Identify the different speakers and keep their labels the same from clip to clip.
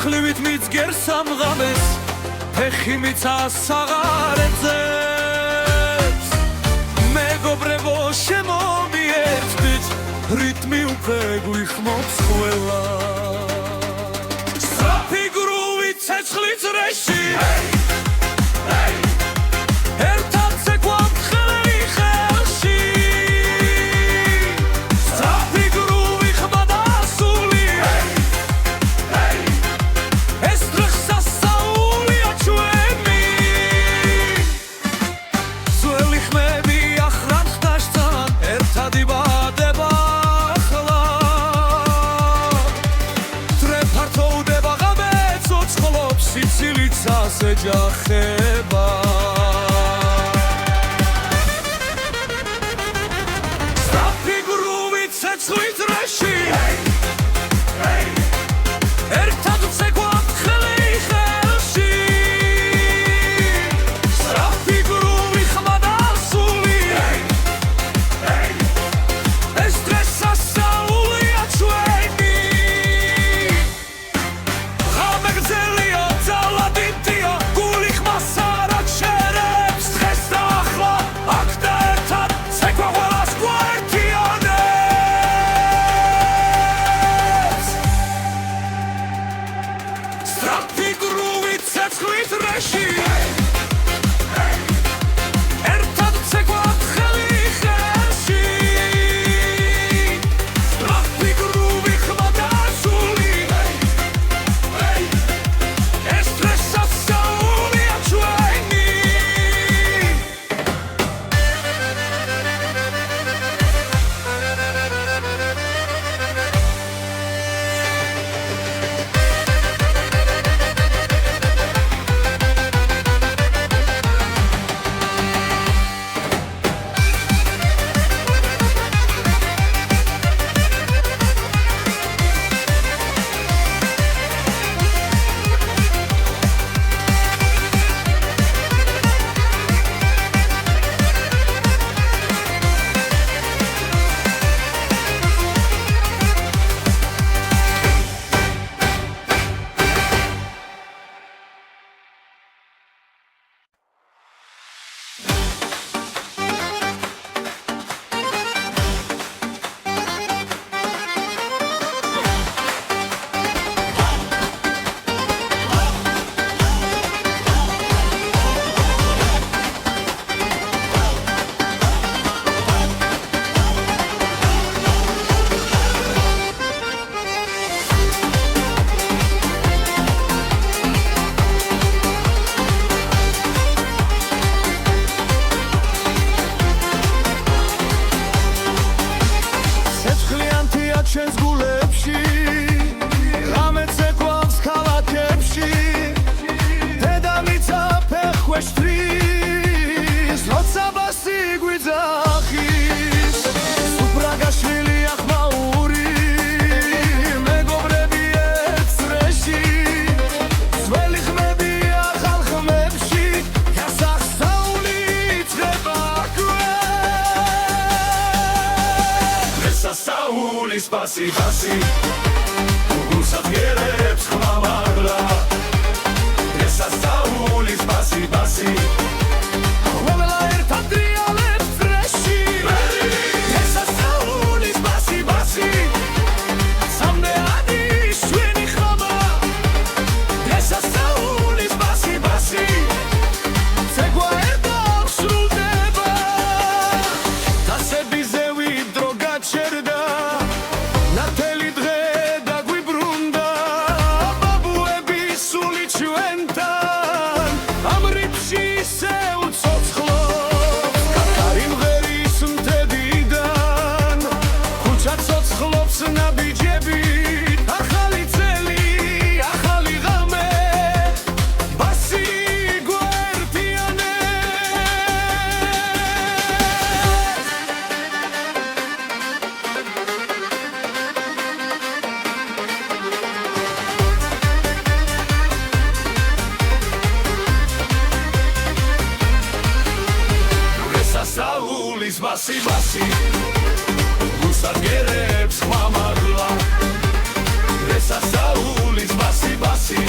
Speaker 1: ცეცხლივით მიძგერს ამღამეს ფეხი მიცას საღარეთზეც მეგობრებო შემომიერთდით რიტმი უკვე გვიხმობს ყველა სწრაფი გრუვით ცეცხლი წრეში ეჯახება სწრაფი გრუვით ცეცხლი წრეში ერთად ვცეკვავთ ხელი ხელში სწრაფი გრუვი ხმა და სული ეს დღეს სასწაულია ჩვენი ღამე გრძელია ძალადიტია ჩვენს გულებში ღამე ცეკვავს ქალაქებში დედამიწა ფეხქვეშ თვის როცა ბასი გვიძახის სუფრაგაშვილი ახმაური მეგობრები ერთ წრეში ძველი ხმებია ახალ ხმებში გასახსნაული იწყება Спаси, спаси, гусатгерებს ხმამაღლა ესასაული спаси, спаси ყველა ერთად დრიალებს წრეში ესასაული спаси, спаси სამნეადი შვენი ხმა ესასაული спаси, спаси ცეკვა ერთად სრულდება დასებიზე ვიდრო გაჩერდა Спаси, спаси, гусатгерებს ხმამაღლა ესასაული спаси, спаси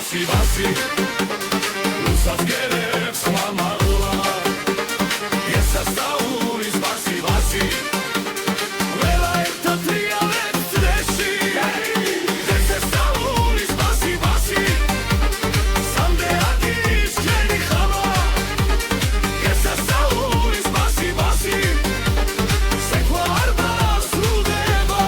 Speaker 1: ბასი ბასი უსაცგერებს მამალა ესასწაულის ბასი ბასი ყველა ერთად ტრიალებს წრეში ესასწაულის ბასი ბასი სამდეაკის ჩვენი ხამა ესასწაულის ბასი ბასი სეკვა არ დასრულდება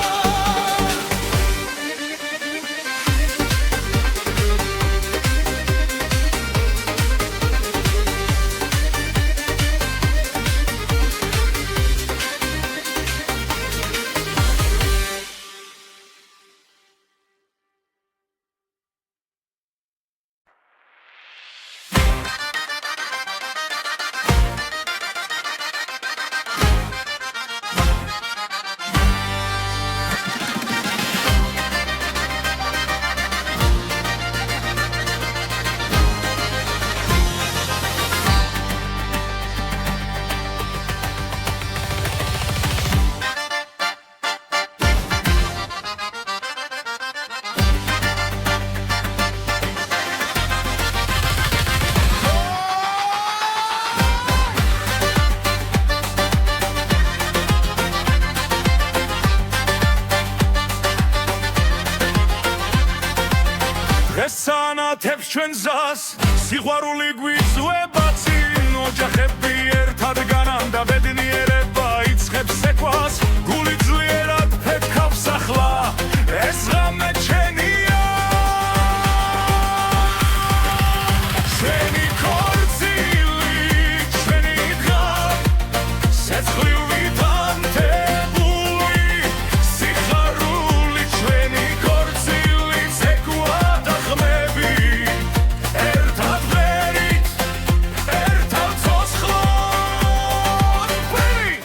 Speaker 1: ესანათებს ჩვენ ზას სიყვარული გვიწვებაცი ოჯახები ერთად განანდა ბედნიერება იწყებს ეკვას გული ძლიერად ფეთქავს ახლა ეს ღამე ჩვენია ჩვენი ქორწილი ჩვენი დღა სეცხლივით ანთებული სიხარული ჩვენი ქორწილი ცეკვა და ხმები ერთად ვერით ერთად ცოცხლად ვერი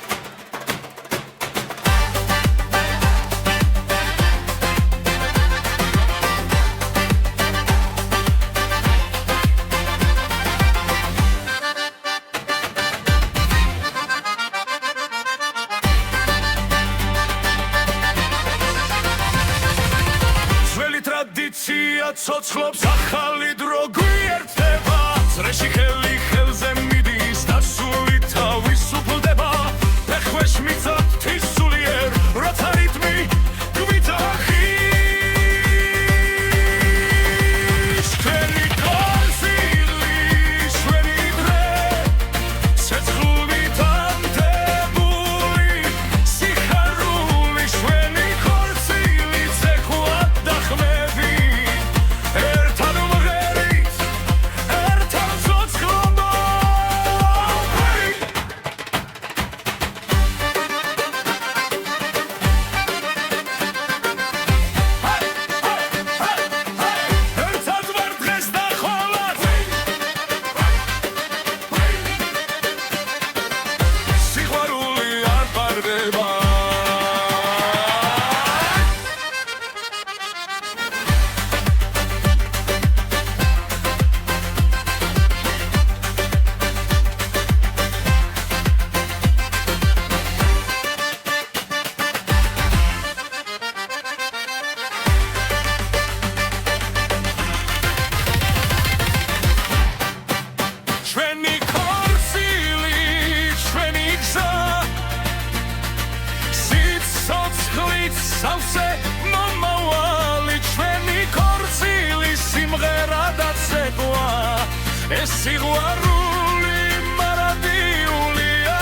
Speaker 1: ძველი ტრადიცია ცოცხლობს ახალი დრო გვიერთდება წრეში ხელი ხელზე მიდის და სული თავისუფლდება ფეხქვეშ მიწად თვისულიერ როცა რიტმი გვიძახის ჩვენი ქორწილი ჩვენი დღე სეცხლივით ანთებული სიხარული ჩვენი ქორწილი ცეკვა და ხმები ერთად ვღერით ერთად ცოცხლად ვერი ერთად ვარ დღეს და ხოლად სიყვარული არ პარდება ჩვენი ქორწილი ჩვენი გზა სიცოცხლით სავსე მომავალი ჩვენი ქორწილი სიმღერა და ცეკვა ეს სიყვარული მარადიულია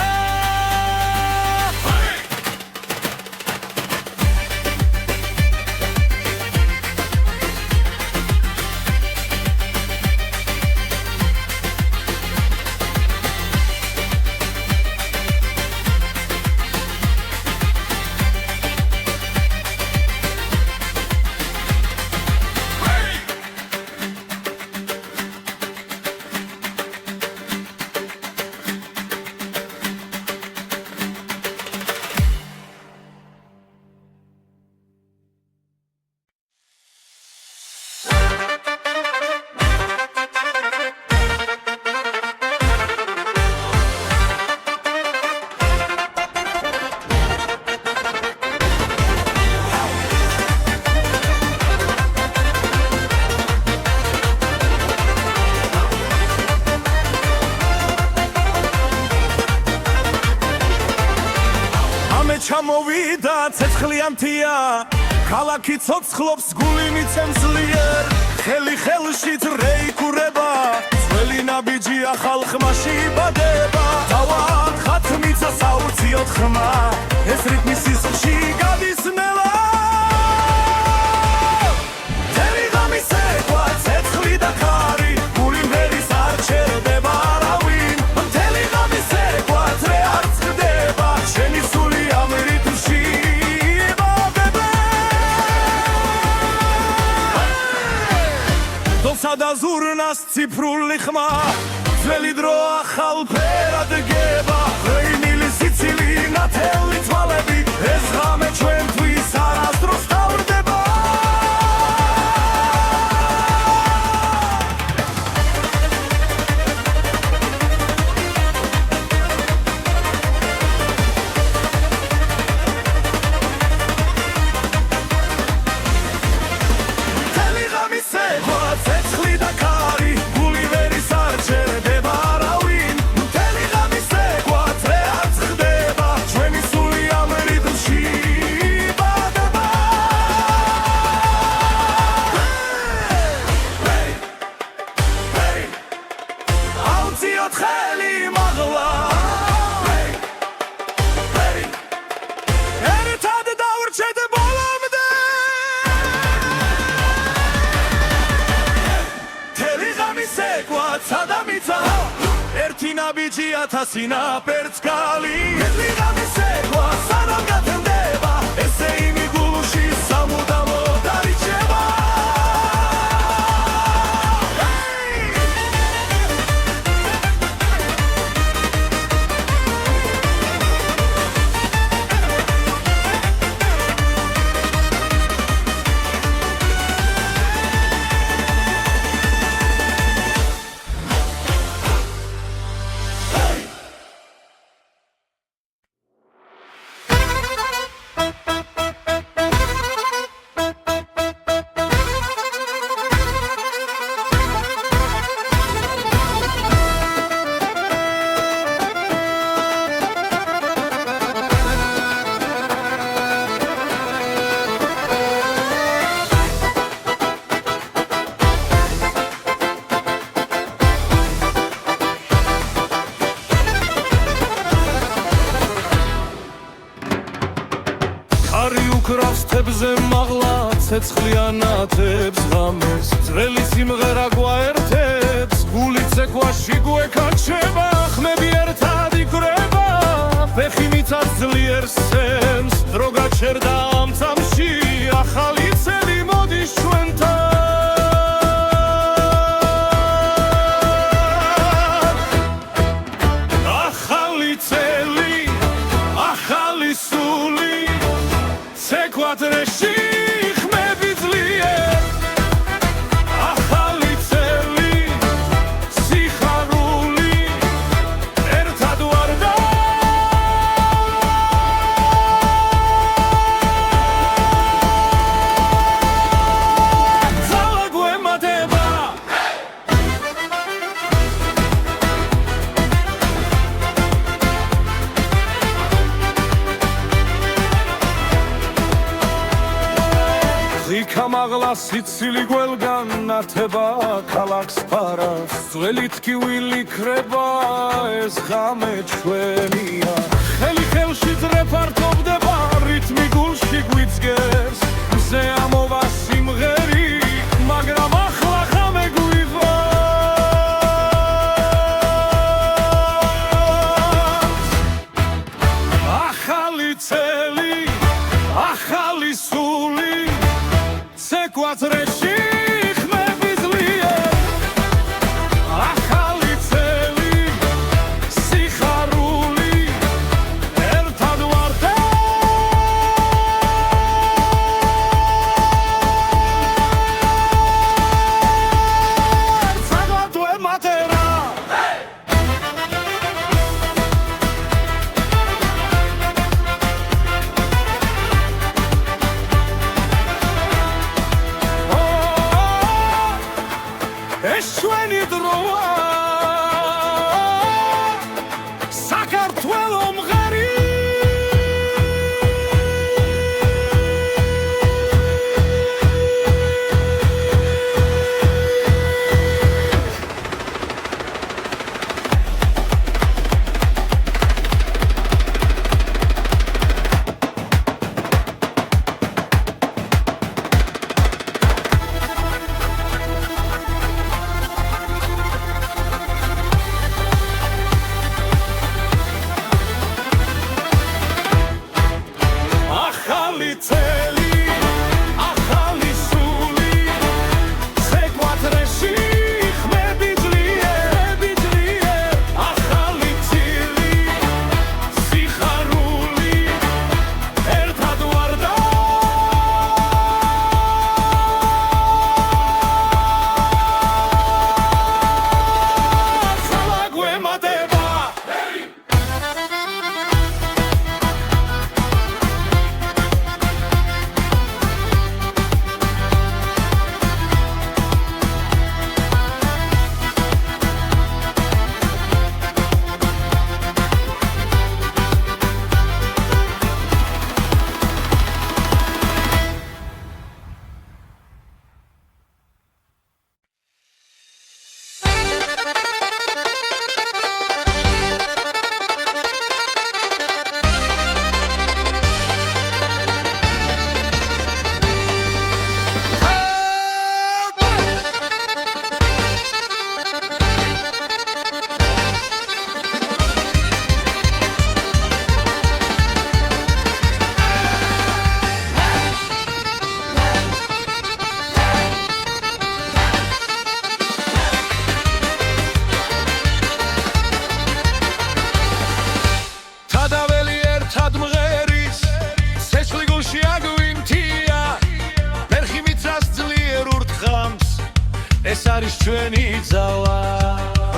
Speaker 1: ცეცხლიანთია ქალაქი ცოცხლობს გული მიცემს ძლიერ ხელი ხელში დრეიკურება ძველი ნაბიჯია ხალხმა შეიბადება დავარ ხათმიცა საუციოდ ხმა ეს რიტმი სისხლში გადის ნელა თელი ღამის ეკვა ცეცხლი და ხარი გული მღერის არ ჩერდება არავინ მთელი ღამის ეკვა ძრე არ წყდება შენი სული ამ რიტმში და ზურნას ციფრული ხმა ძველი დრო ახალ ფერად გება ღვინილი სიცილი ნათელი თვალები ეს ღამე ჩვენთვის არასდროს თავდება თასინა პერწკალი ეთლი ღამის ეკვა სანამ გათენდება ესე იმი გულუში სამუდამო დარიჩება ცეცხლიანათებს ღამეს ძველი სიმღერა გვაერთებს გულიც ეკვაში გვეკაჩება ხმები ერთად იკვრება ფეხი მიცავს ძლიერ სენს დრო გაჩერდა ამ წამში ახალი წელი მოდის ჩვენთან ახალი წელი ახალი სული ცეკვადრეში მაღლა სიცილი გველგან ნათება ქალაქს ფარავს ძველი თქივილი ქრება ეს ღამე ჩვენია ხელი ხელში ძრე ფართობდება რიტმი გულში გვიძგებს მზე ამოვა სიმღერი მაგრამ ახლა ღამე გვიყვანს ახალი წელი ახალი სული ცეკვადრეში ხმები ძლიერ ახალი წელი სიხარული ერთად ვართ საგვატო ემატერა საქართველო მღერი ეს არის ჩვენი ძალა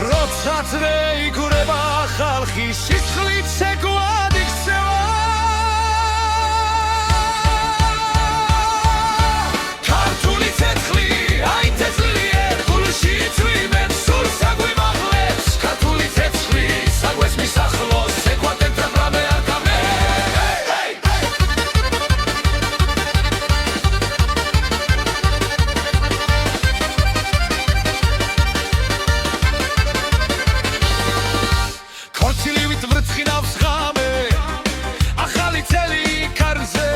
Speaker 1: როცა ძრე იგურება ხალხი სისხლით ცეკვად იქცევა ქართული ცეცხლი აი თეთრიერ გულში წვიმენ სულ საგვიმაღლებს ქართული ცეცხლი საგვეს მისახლოს ცეკვად ერთად რამე არ გამე ქორწილივით ვრცხინავს ღამე ახალი წელი კარზე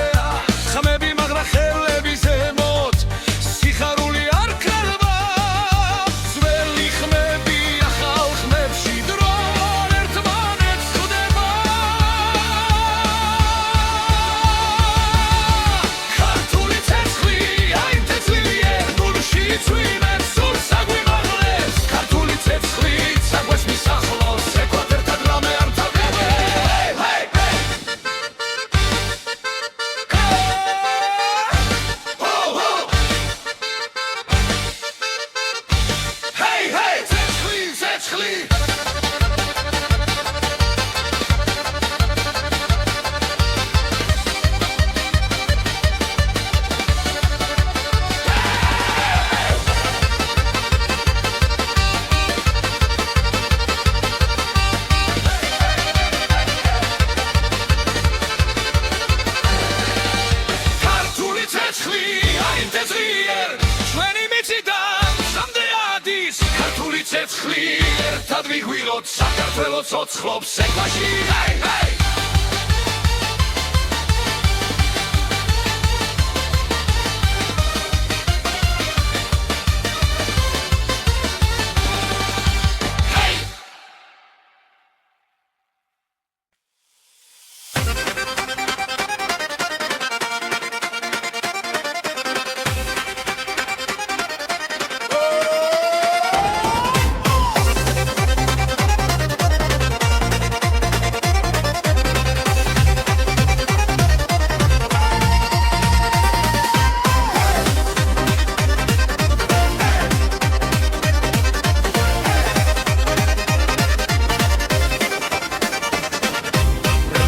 Speaker 1: ხმები მაგრა ხელები ზემოთ სიხარული არ ქრება ძველი ხმები ახალ ხმებში დრო ერთმანეთს ხვდება ქართული ცეცხლი აი თეთრიერ გულში წვიმენ სულ საგვიმაღლებს ქართული ცეცხლი საგვეს მისახლოს ცეკვად ერთად რამე არ თავდება ცეცხლი ქართული ცეცხლი აი თეთრიერ ჩვენი მიწიდან სამდე ადის ქართული ცეცხლი ერთად ვიგვიროთ საქართველოს ცოცხლობს ცეკვაში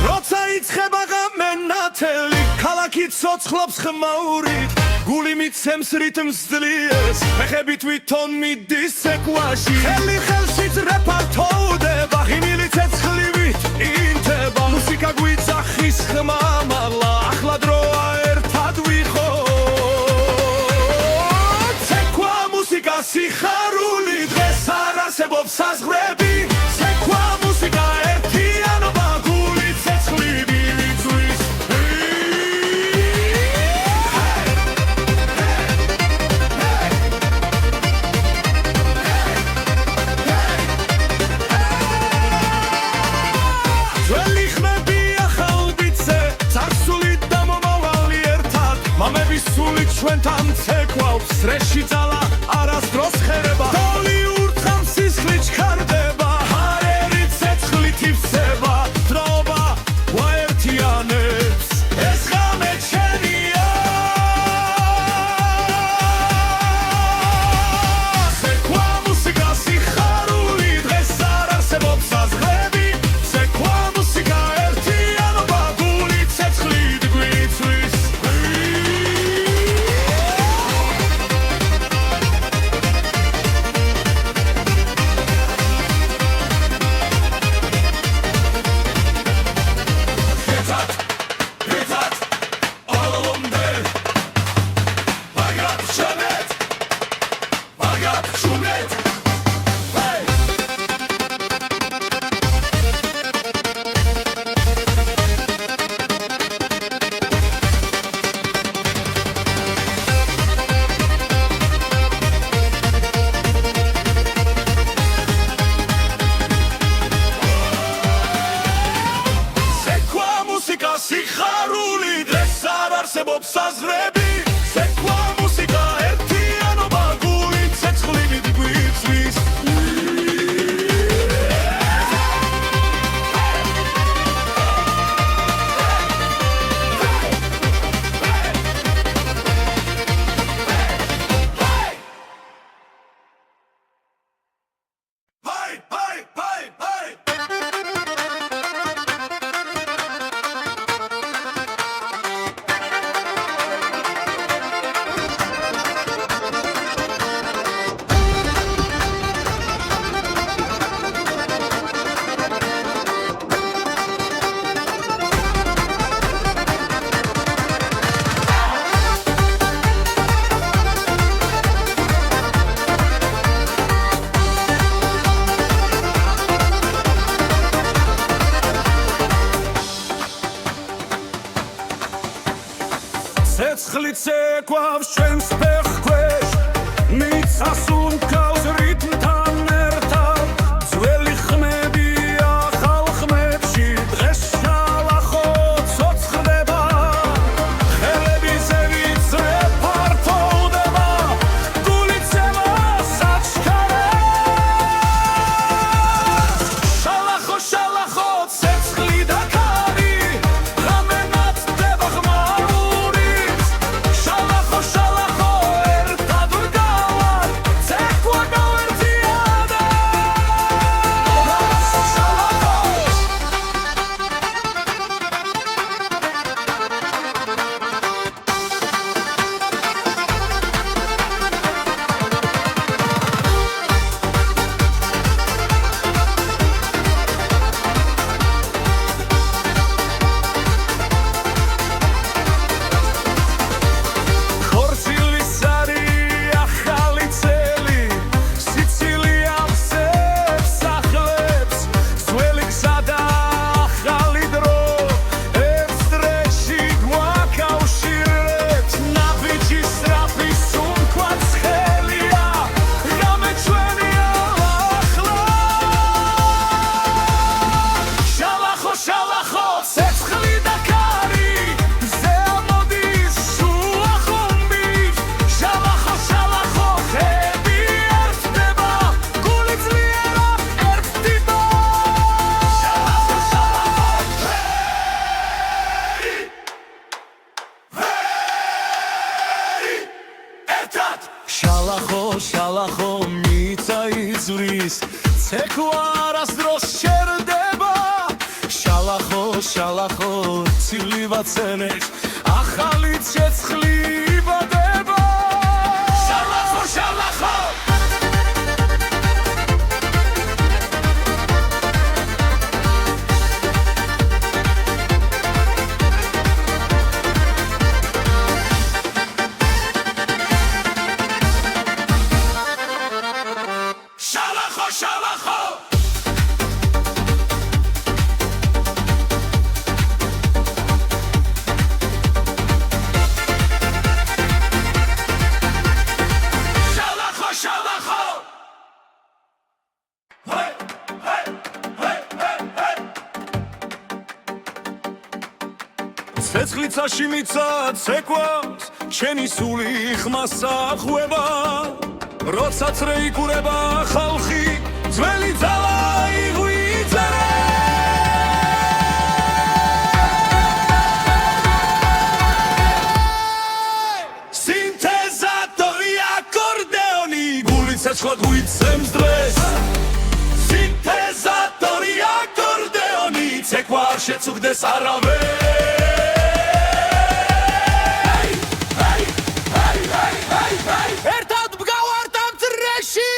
Speaker 1: როცა იწყება ღამე ნათელი ქალაქი ცოცხლობს ხმაურით გული მიცემს რიტმს ძლიერს ფეხები თვითონ მიდის ცეკვაში ხელი ხელში ძრეფა თოვდება ღიმილი ცეცხლივით ინთება მუსიკა გვიძახის ხმა მაღლა ახლა დროა ერთად ვიხოთ ცეკვა მუსიკა სიხარული დღეს არ არსებობს საზღვრები ცეკვა მუსიკა ერთიანობა გული ცეცხლი მივიწვის ძველი ხმები ახალ ბიძე წარსული და მომავალი ერთად მამების სულით ჩვენთან ცეკვავს სრეში ძალა არასდროს ხერება დოლი ურთხავს სისხლით ჩქარდება ჰაერი ცეცხლით ივსება დროობა გვაერთიანებს ეს ღამე ჩვენია ცეკვა მუსიკა სიხარული დღეს არ არსებობს საზღვრები ცეკვა მუსიკა ერთიანობა გული ცეცხლით გვიწვის ცეკვავს ჩვენს ფეხქვეშ მიწას უმკავს რიტმთან ერთად ძველი ხმებია ხალხმებში დღეს შალახო ცოცხლდება ხელები ზევიძე ფართოვდება გული ცემას აჩქარებს შალახო შალახო ცეცხლი და ქარი ღამე ნათდება ღმაურით შალახო შალახო ერთად ვდგავართ ცეკვა გავერთიადეთ ხორცილის არი ახალი წელი სიცილია ვსებს ახლებს ძველი გზა და ახალი დრო ერთ დრეში გვაკავშირებს ნაბიჯი სწრაფი სუნთქვაც ხელია ღამე ჩვენია ახლა შალახო შალახო ცეცხლი და ქარი ზე ამოდის შუა ხუმბით შალახო შალახო ხები ერთდება გული ძლიერა ერთდება შალახო შალახო ერთად შალახო შალახო მიწა იწვრის ცეკვა არასდროს შერდება შალახო შალახო ცილი ვაცენებს ახალი ცეცხლი იბადება შალახო შალახო შალახო შალახო შალახო შალახო ჰეი ჰეი ჰეი ჰეი ცეცხლიცაში მიწა ცეკვავს ჩვენი სული ხმას ახვევა როცა წრე იკურება ხალხი ძველი ძალა იღვიძერებს სინთეზატორი აკორდეონი გული ცეცხლად გვიცემს დღეს სინთეზატორი აკორდეონი ცეკვა არ შეწუხდეს არავეს ერთად ვდგავართ ამ წრეში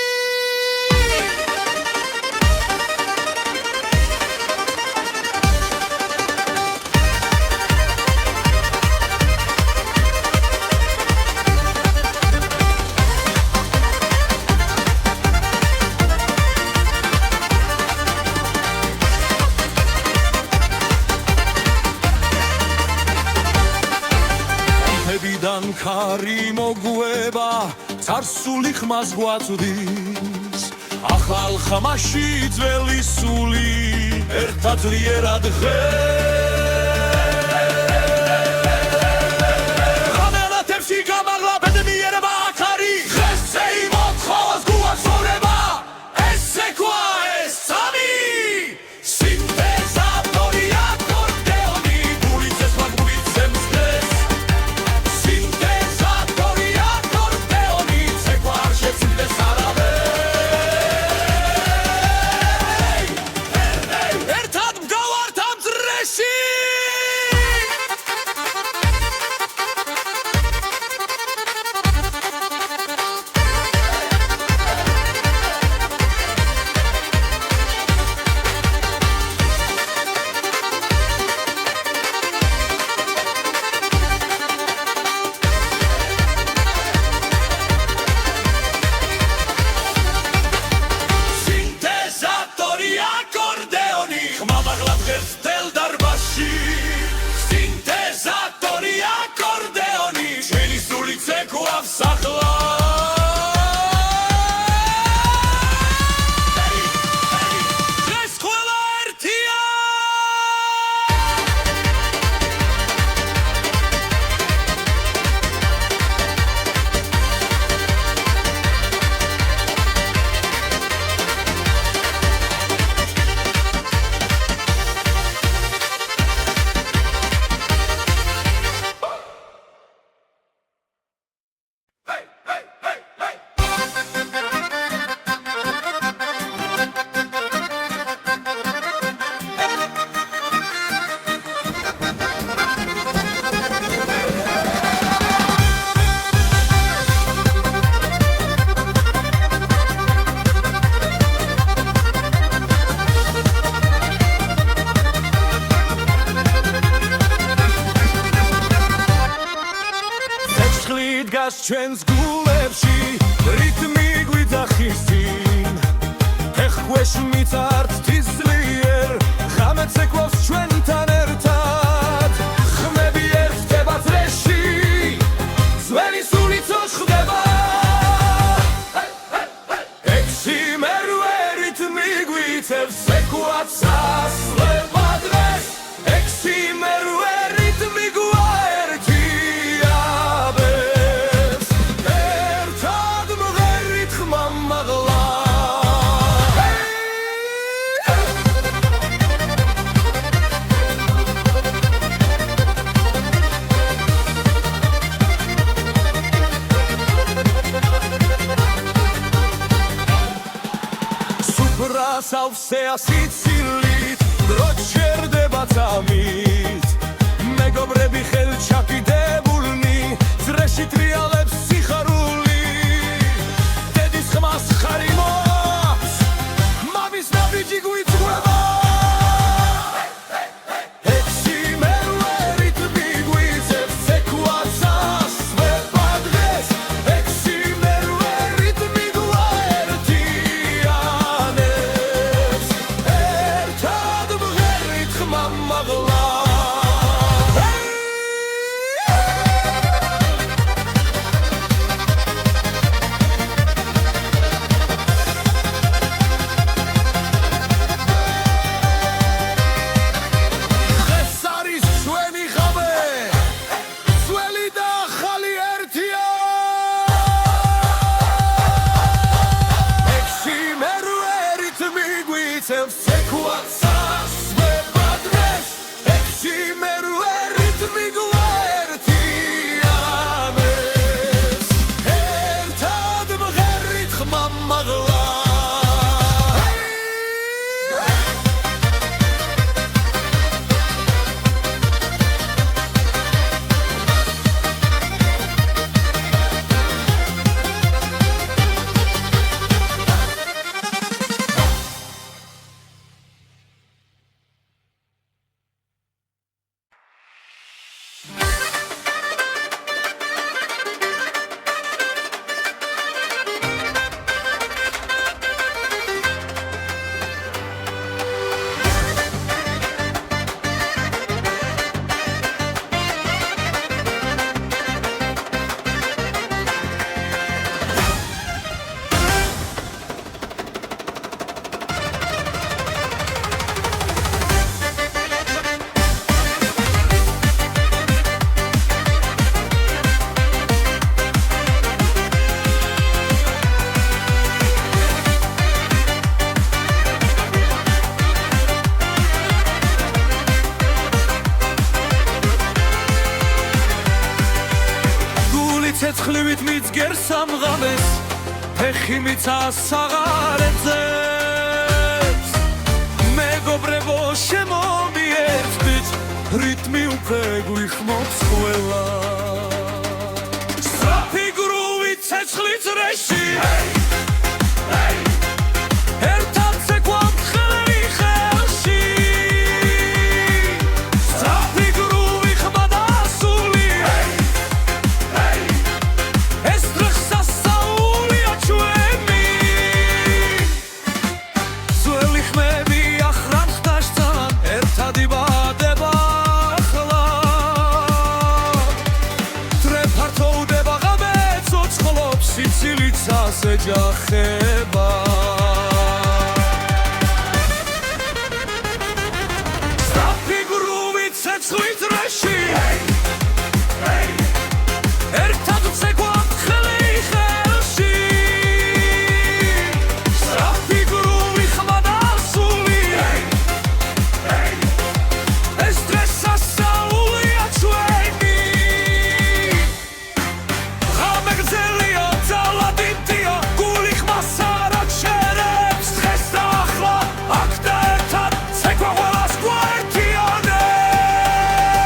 Speaker 1: ხმებიდან ქარი მოგვება წარსული ხმას გვაწვდის ახალ ხმაში ძველი სული ერთად ძლიერად ღამელათებში გამაღლა ბედნიერება აქარი დღესზე იმოთხოვას გუაცხოვრება ეს ცეკვა ეს სამი სინთეზატორი აკორდეონი გული ცეცხლად გვიცემს დღეს სინთეზატორი აკორდეონი ცეკვა არ შეწუხდეს არავეს ერთად ვდგავართ ამ წრეში ჩვენს გულებში რითმი გვიძახის წინ ეხქვეშ მიწართ თისლიერ ღამეც ეკვავს ჩვენთან ერთად ხმები ერთდება წრეში ძველი სულიწო ხდება ექსიმერვე რითმი გვიწევს ეკვაც ასლება დღეს ექსიმერვე რითმი გვაერთიაბებს ერთად მღერით ხმა მაღლა სავსეა სიცილით დრო ჩერდება წამით მეგობრები ხელჩაკიდებულნი ძრეში ტრიალებს სიხარული დედის ხმას ხარი მოაქვს მამის ნაბიჯი გვიწყვება ექსიმერვე რითმი გვიწევს ეკვაც ასვება დღეს ექსიმერვე რითმი გვაერთიანებს ერთად მღერით ხმა მაღლა დღეს არის ჩვენი ღამე ძველი და ახალი ერთია ექსიმერვე რითმი გვიწევს ეკვაც ასვება დღეს ექსიმერვე რითმი გვაერთიანებს ერთად მღერით ხმა მაღლა ცეცხლივით მიძგერ სამღამეს ფეხი მიცას საღარეთებს მეგობრებო შემომიერთდით რითმი უკვე გვიხმობს ყველა სწრაფი გრუვი ცეცხლი წრეში ერთად ცეკვავთ ხელი ხელში სწრაფი გრუვი ხმა და სული ეჯახება სწრაფი გრუვი ცეცხლი წრეში ერთად ვცეკვავთ ხელი ხელში სწრაფი გრუვი ხმა და სული ეს დღეს ასაულია ჩვენი ღამე გრძელია ძალადიტია გული ხმას არ აჩერებს დღეს და ახლა აქ და ერთად ცეკვა ყველას გვაერთიანებს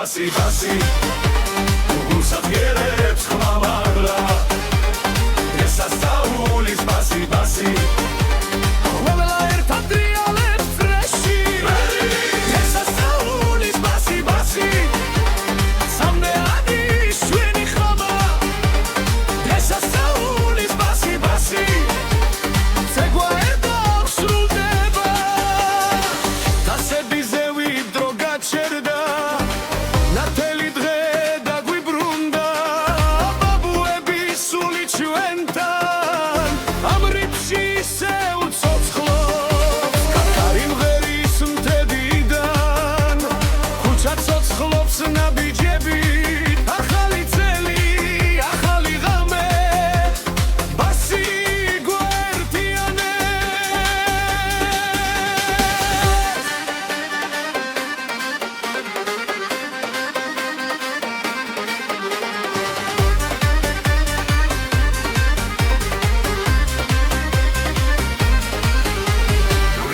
Speaker 1: ბასი ბასი გულსაც გერებს ხმამაღლა ესასწაულის ბასი ბასი ყველა ერთად დრიალებს წრეში ესასწაულის ბასი ბასი სამდეადი შვენი ხმა ესასწაულის ბასი ბასი ცეკვა ერთად სრულდება დასები ზევი დრო გაჩერდა ნათელი დღე დაგვიბრუნდა ბაბუები სული ჩვენთან ამ რიფში ისე უცოცხლობს კაკარი მღერის მთებიდან ქუჩა ცოცხლობს ნაბიჯები ახალი წელი ახალი ღამე ბასი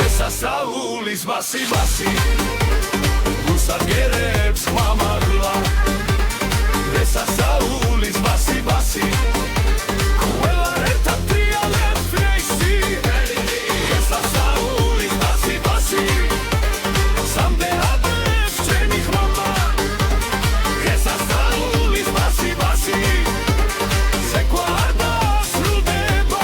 Speaker 1: ესასწაულის ბასი ბასი გულსაც გერებს ხმამაღლა ესასწაულის ბასი ბასი ყველა ერთად დრიალებს წრეში ესასწაულის ბასი ბასი სამდეადი შვენი ხმა ესასწაულის ბასი ბასი ცეკვა არ დასრულდება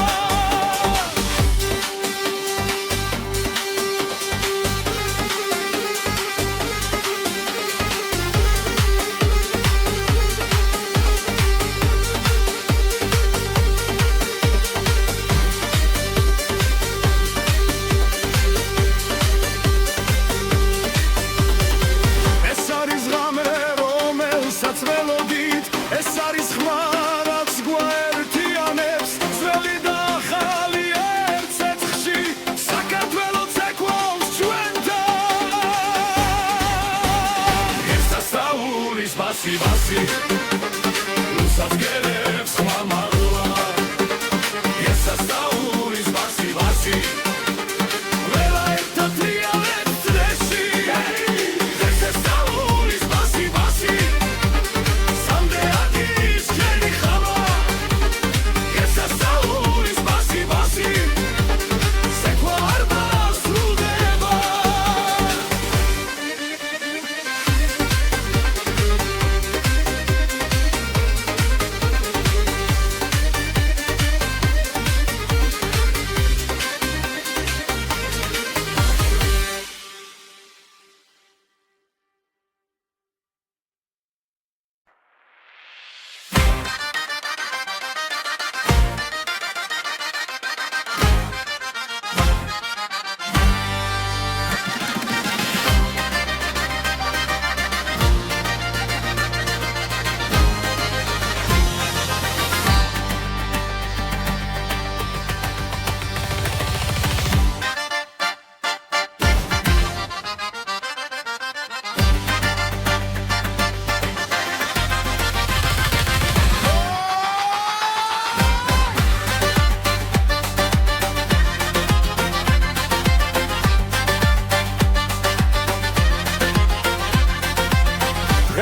Speaker 1: ეს არის ღამე რომელსაც ველოდით ეს არის ხმა რაც გვაერთიანებს ძველი და ახალი ერთ ცეცხლში საქართველო ცეკვავს ჩვენთან ესასწაულის ბასი ბასი გულსაც გერებს ხმამაღლა ესასწაულის ბასი ბასი ყველა ერთად დრიალებს წრეში ესასწაულის ბასი ბასი სამდეადი შვენი ხმა ესასწაულის ბასი ბასი ცეკვა არ დასრულდება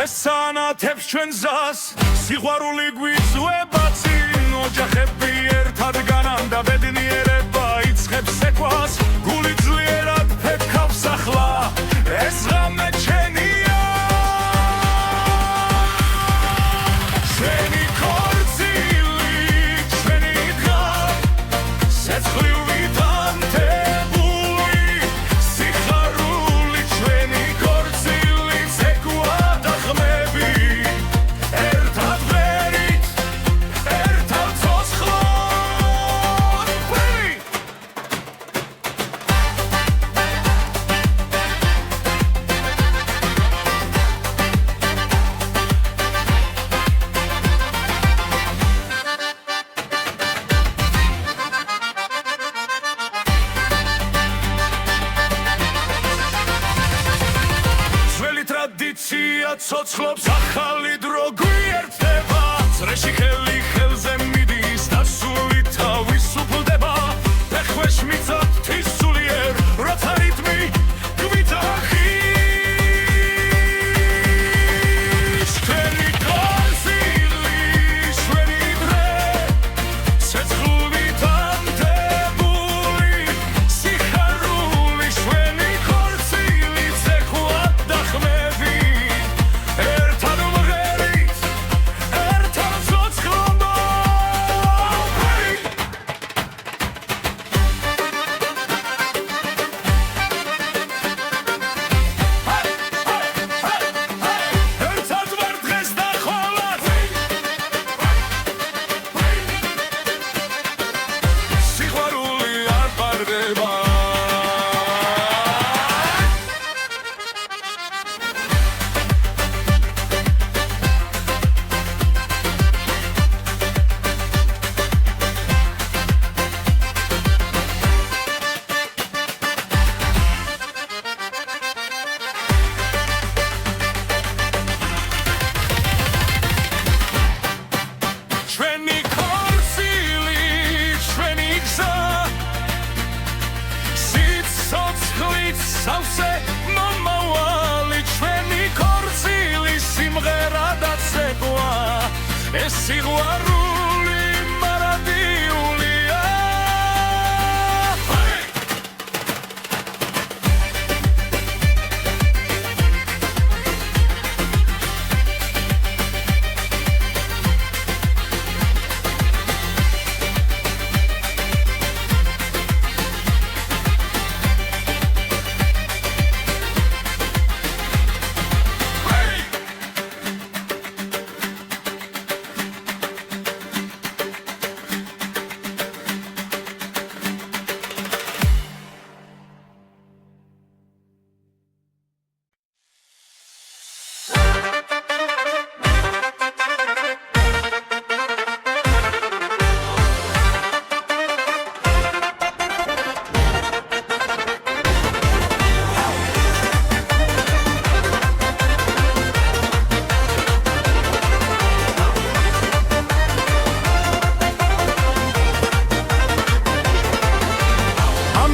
Speaker 1: ესანათებს ჩვენ გზას სიყვარული გვიწვება წინ ოჯახები ერთად განამ და ბედნიერება იწყებს ცეკვას გული ძლიერად ფეთქავს ახლა ეს ღამე ჩვენია ჩვენი ქორწილი ჩვენი დღე ცეცხლივ ვითანთებული სიხარული ჩვენი ქორწილი ცეკვა და ხმები ერთად ვერით ერთად ცოცხლად ვერით ტრადიცია ცოცხლობს ახალი დრო გვიერთდება წრეში ხელი ხელზე მიდის და სული თავის უფლდება ფეხქვეშ მიწა ღვთის სულიერ როცა რიტმი გვიძახი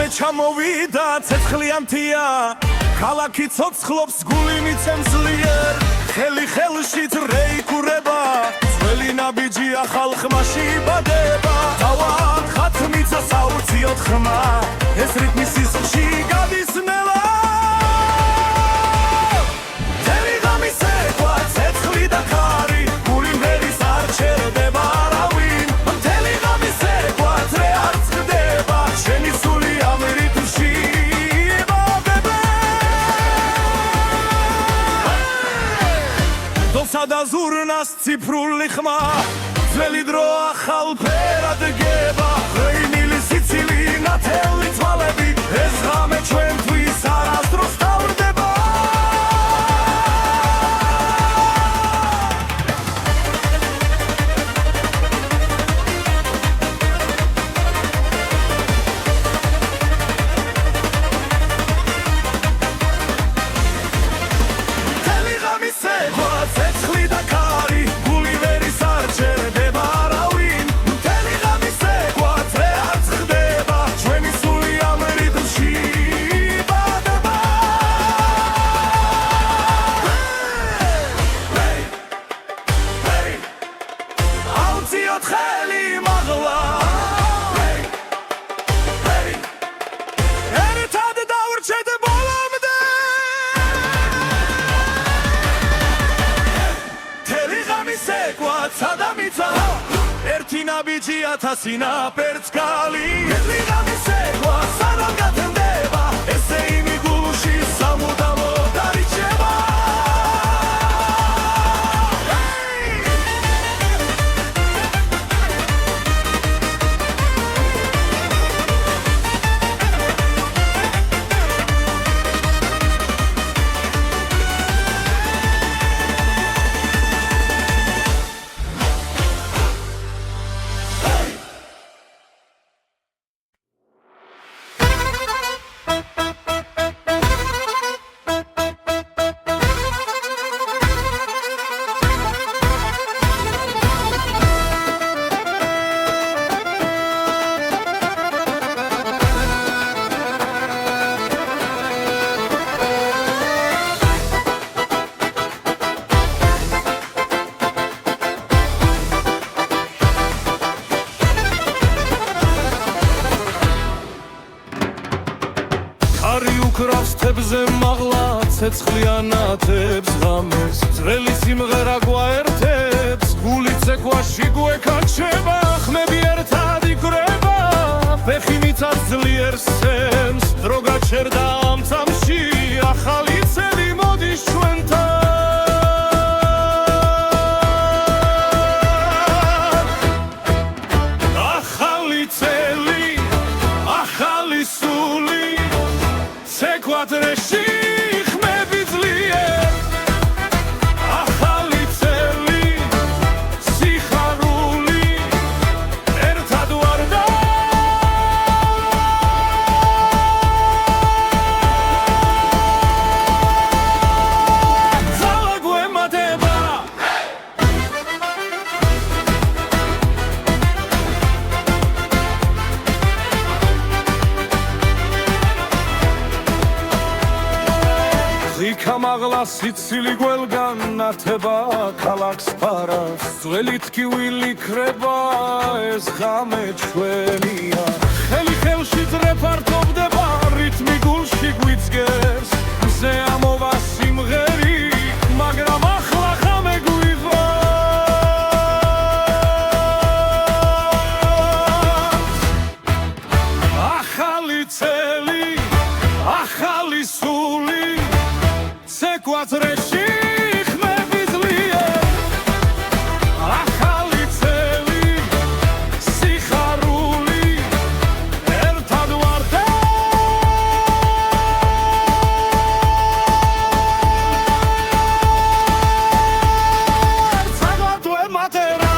Speaker 1: ჩამოვიდა ცეცხლიანთია ქალაქი ცოცხლობს გული მიცემს ძლიერ ხელი ხელში დრეიკურება ძველი ნაბიჯია ხალხმა შიბადება თავად ხათმიცა საუციოდ ხმა ეს რიტმი სისხლში გადის ნელა მთელი ღამის ეკვა ცეცხლი და ქარი გული მერის არ ჩერდება არავინ მთელი ღამის ეკვა ძრე არ წყდება შენი სული ამ რიტმში და ზურნას ციფრული ხმა ძველი დრო ახალ ფერად გება ღვინილი სიცილი ნათელი თვალები ეს ღამე ჩვენთვის არასდროს თავდება მთელი ღამის ეკვა ცეცხლი და ქარი გული ვერის არ ჩერდება არავინ მთელი ღამის ეკვა ძრე არ წყდება ჩვენი სული ამ რიტმში ბადება აუციოთ ხელი მაღლა ერთად დავრჩეთ ბოლომდე სადამიცა ერთი ნაბიჯი ათასი ნაპერწ კალი ერთი ღამის ეკვა სანამ გათენდება ესე იმი გულში სამუდამო დარიჩება უკრავს თებზე მაღლა ცეცხლიანათებს ღამეს ძველი სიმღერა გვაერთებს გული ცეკვაში გვეკაჩება ხმები ერთად იკვრება ფეხი მიცავს ძლიერ სენს დრო გაჩერდა ამ წამში ახალი წელი მოდის ჩვენთან ახალი წელი ახალი სული Quatreși ხმები ძლიერ ახალი წელი სიხარული ერთად ვარ და ძალა გვემატება Kamagla sitsili gwelgan nateba ქალაქს ფარავს ძველი თქივილი ქრება ეს ღამე ჩვენია ხელი ხელში ძრე ფართოვდება რიტმი გულში გვიძგეს მზე ამოვა სიმღერი მაგრამ ახლა ღამე გვიღვა ახალი წელი ახალი სული Quatreși ხმები ძლიერ ახალი წელი სიხარული ერთად ვარ და საერთოდ ემატერა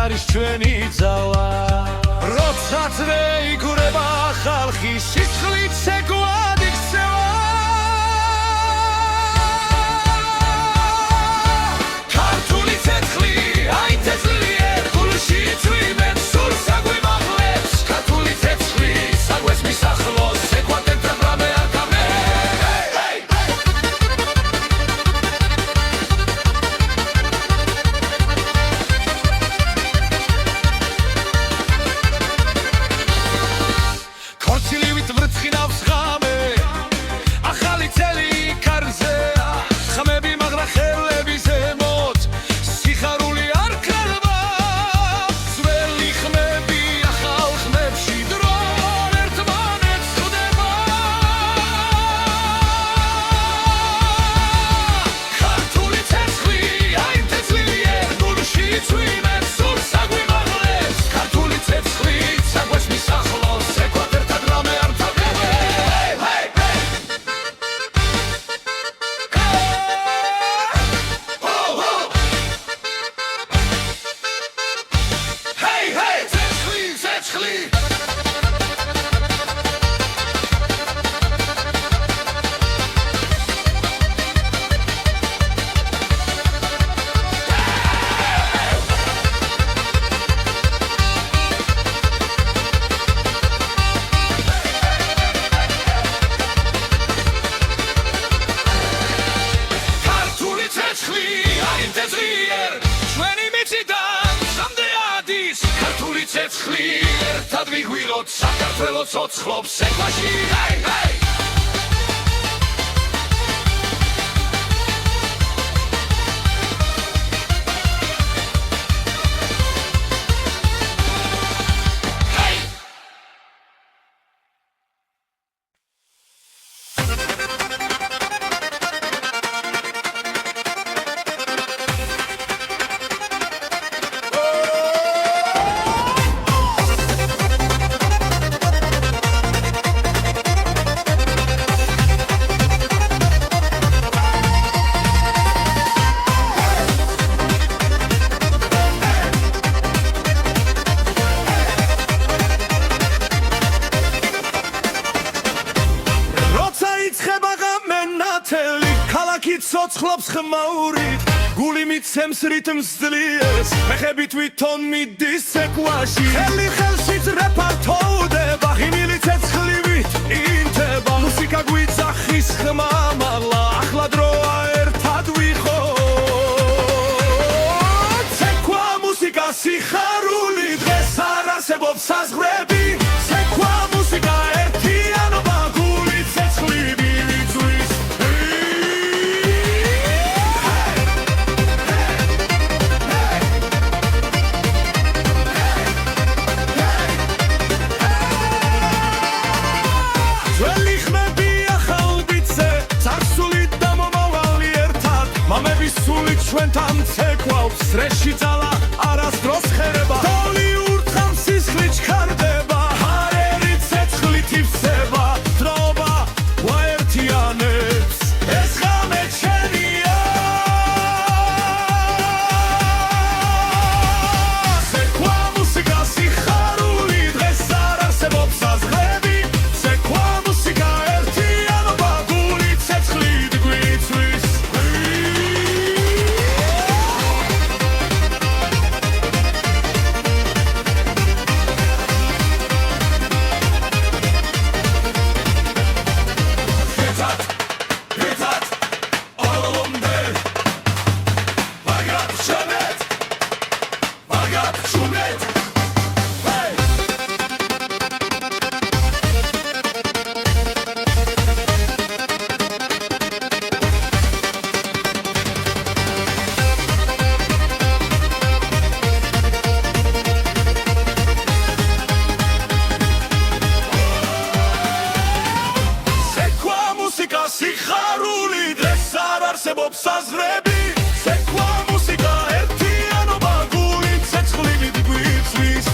Speaker 1: არის ჩვენი ძალა როცა ძვე იგურება ხალხი სისხლით ცეკვად იქცევა ქართული ცეცხლი აი თესლიერ გულში წვიმენ სურს აგვიმაღლებს ქართული ცეცხლი საგვეს მისახლოს ეკვატორთან რამე არ გამე ქორწილივით ვრცხინავს ღამე ახალი წელი კარზე ხმები მაგრა ხელები ზემოთ სიხარული არ ქრება ძველი ხმები ახალ ხმებში დრო ერთმანეთს ხვდება ქართული ცეცხლი აი თესლიერ გულში წვიმენ სურს აგვიმაღლებს ქართული ცეცხლი საგვეს მისახლოს ეკვატორთან რამე არ თავდება ცეცხლი ცეცხლი ქართული ცეცხლი აი თესლიერ ჩვენი მიწიდან სამდე ადის ქართული ცეცხლი ერთად ვიგვიროთ საქართველოს ოცხლობს ეკვაში როცა იწყება ღამე ნათელი ქალაქი ცოცხლობს ხმაურით გული მიცემს რიტმს ძლიერს ფეხები თვითონ მიდის ცეკვაში ხელი ხელშიც რეპარტოვდება ღიმილი ცეცხლივით ინთება მუსიკა გვიძახის ხმა მაღლა ახლა დროა ერთად ვიხოთ ცეკვა მუსიკა სიხარული დღეს არ არსებობს საზღვრები ცეკვა მუსიკა ერთიანობა გული ცეცხლი მივიწვის ძველი ხმები ახალ ბიძზე წარსული და მომავალი ერთად მამების სულით ჩვენთან ცეკვავს სრეში ძალა არასდროს ხერება დოლი ურთხავს სისხლით ჩქარდება ჰარერი ცეცხლით ივსება დროობა ვაერთიანებს ეს ღამე ჩვენია ცეკვა მუსიკა სიხარული დღეს არ არსებობს საზღვრები ცეკვა მუსიკა ერთიანობა გული ცეცხლით გვიწვის სიხარული დღეს არ არსებობს საზღვრები ცეკვა მუსიკა ერთიანობა გული ცეცხლივით გვიწვის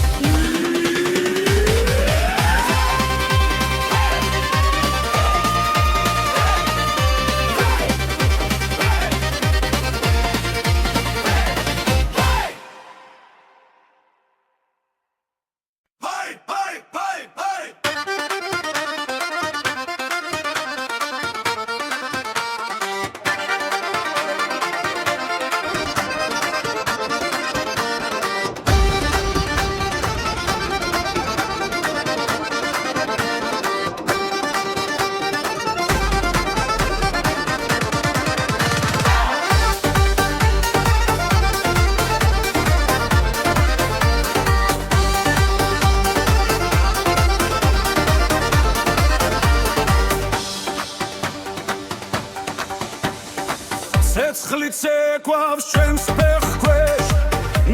Speaker 1: ცეცხლით ეკვავს ჩვენს ფეხქვეშ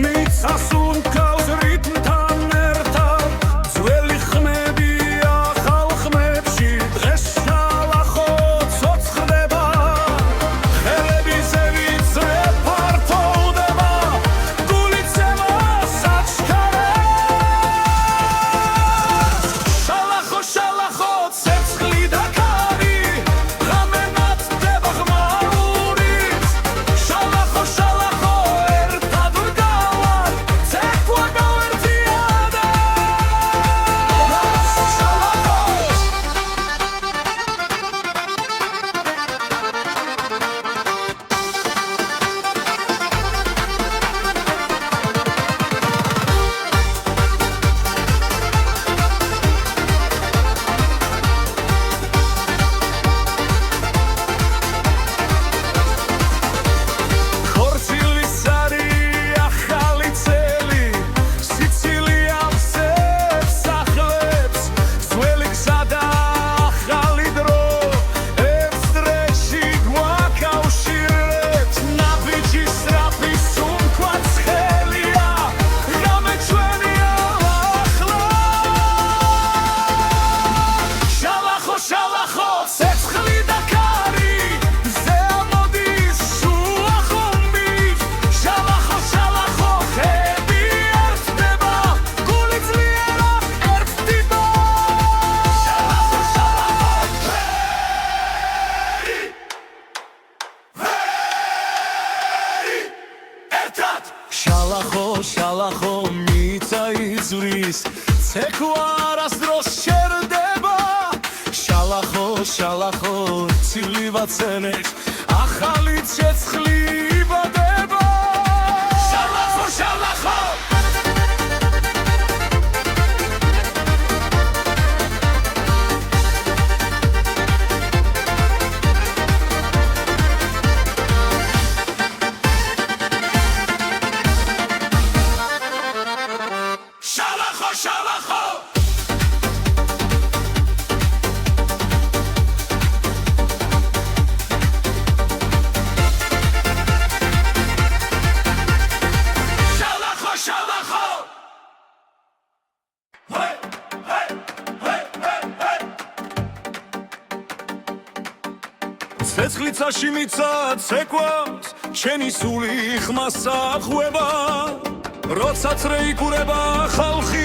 Speaker 1: მიწას უმკავს რიტმთან ერთად ძველი ხმებია ხალხმებში დღეს შალახო ცოცხლდება ხელები ზევიცრე ფართოვდება გული ცემას აჩქარებს შალახო შალახო ცეცხლი და კარი ღამე ნათდება ღმაურით შალახო შალახო ერთად ვდგავართ ცეკვა გავერთიადებს შალახო ხორცილის არი ახალი წელი სიცილი ავსებს სახლებს ძველი გზა და ახალი დრო ერთ დრეში გვაკავშირებს ნაბიჯი სწრაფი სუნთქვაც ხელია ღამე ჩვენია ახლა შალახო შალახო ცეცხლი და კარი ზე ამოდის შუა ხომით შალახო შალახო ხები ერთდება გული ძლიერად ერთდება შალახო შალახო ერთად შალახო შალახო მიწა იზვრის ცეკვა არასდროს შერდება შალახო შალახო ცილივაცენებს ახალი ცეცხლი იბადება შალახო შალახო შალახო შალახო შალახო შალახო ჰეი ჰეი ჰეი ჰეი ჰეი ცეცხლიცაში მიწა ცეკვავს ჩვენი სული ხმას ახვევა როცა წრე იკურება ხალხი